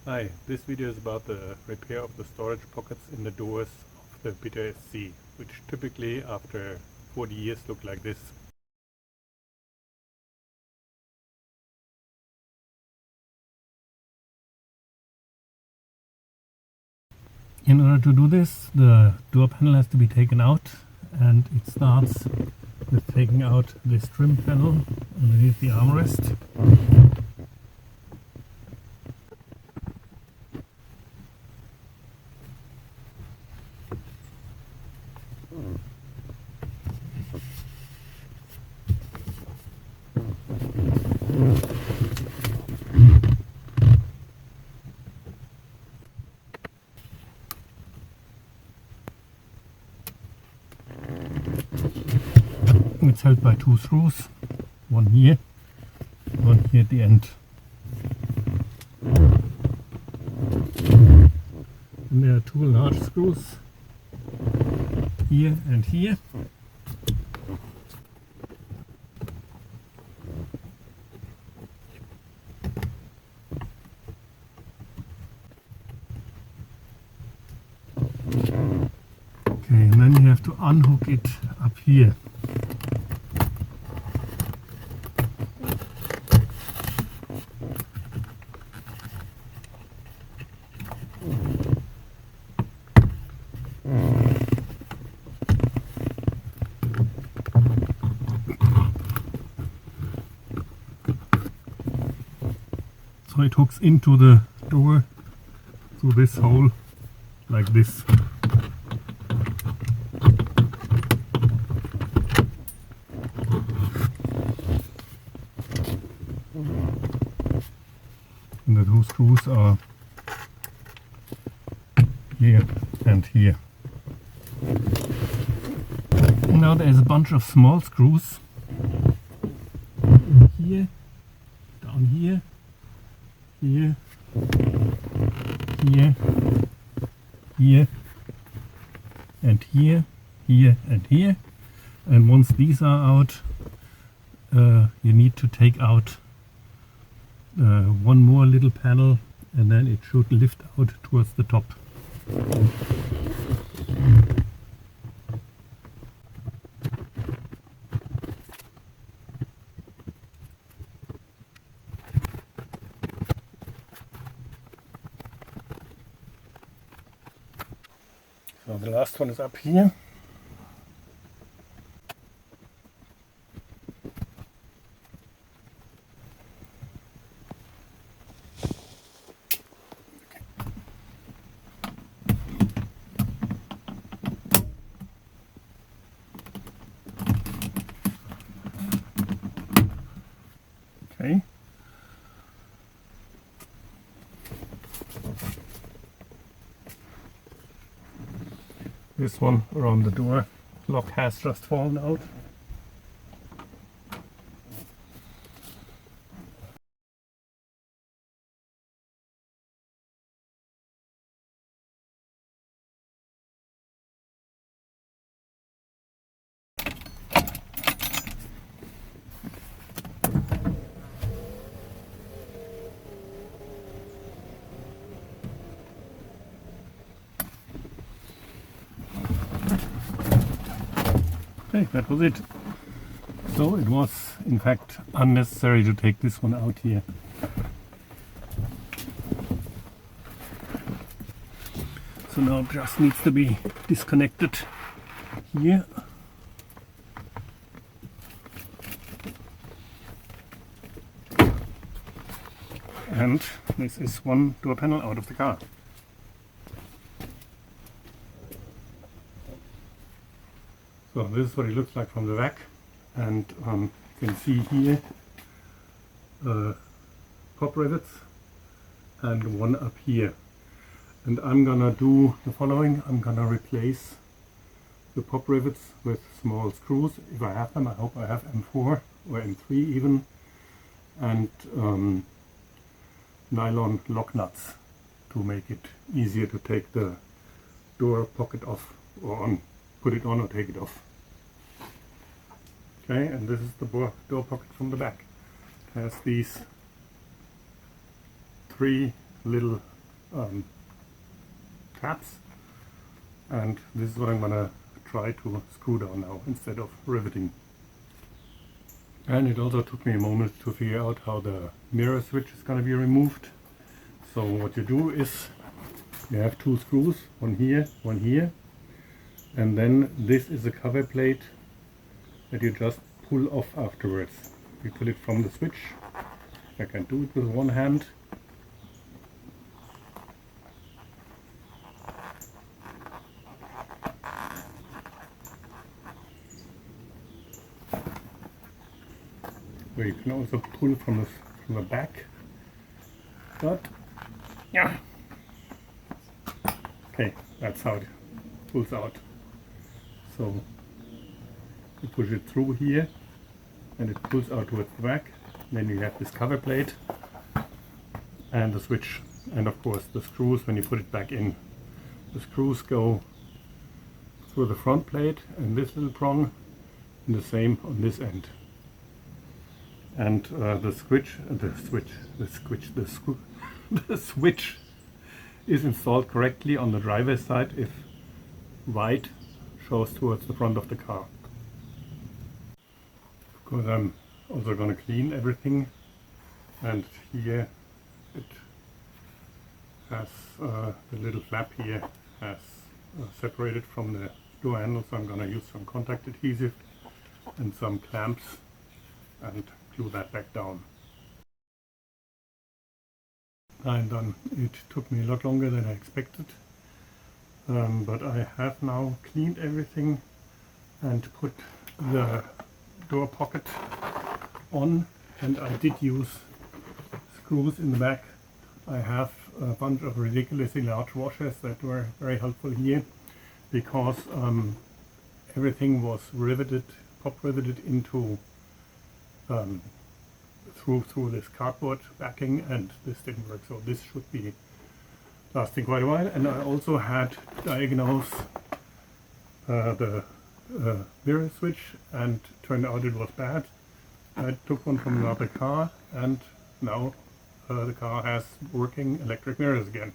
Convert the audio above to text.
Hi, this video is about the repair of the storage pockets in the doors of the Bitter SC, which typically after 40 years look like this. In order to do this, the door panel has to be taken out, and it starts with taking out this trim panel underneath the armrest. It's held by two screws, one here at the end. And there are two large screws here and here. Okay, and then you have to unhook it up here. So it hooks into the door through this hole like this. And the two screws are here and here. Now there's a bunch of small screws here, down here, here, here, here, and here, here, and here. And once these are out, you need to take out one more little panel, and then it should lift out towards the top. So the last one is up here. Okay. This one around the door lock has just fallen out. Okay, that was it. So it was in fact unnecessary to take this one out here. So now it just needs to be disconnected here. And this is one door panel out of the car. So this is what it looks like from the back, and you can see here pop rivets and one up here. And I'm gonna do the following. I'm gonna replace the pop rivets with small screws, if I have them. I hope I have M4 or M3 even, and nylon lock nuts to make it easier to take the door pocket off or on. Put it on or take it off. Okay, and this is the door pocket from the back. It has these three little tabs, and this is what I'm gonna try to screw down now instead of riveting. And it also took me a moment to figure out how the mirror switch is gonna be removed. So what you do is you have two screws, one here, and then this is a cover plate that you just pull off afterwards. You pull it from the switch. I can do it with one hand. Where you can also pull from the back. But yeah. Okay, that's how it pulls out. So you push it through here and it pulls out towards the back. Then you have this cover plate and the switch, and of course the screws when you put it back in. The screws go through the front plate and this little prong, and the same on this end. And the switch is installed correctly on the driver's side if white shows towards the front of the car. Of course, I'm also going to clean everything, and here it has the little flap here has separated from the door handle, so I'm going to use some contact adhesive and some clamps and glue that back down. And it took me a lot longer than I expected, but I have now cleaned everything and put the door pocket on, and I did use screws in the back. I have a bunch of ridiculously large washers that were very helpful here, because everything was riveted, pop riveted into through this cardboard backing, and this didn't work, so this should be lasting quite a while. And I also had diagnosed the mirror switch, and turned out it was bad. I took one from another car, and now the car has working electric mirrors again.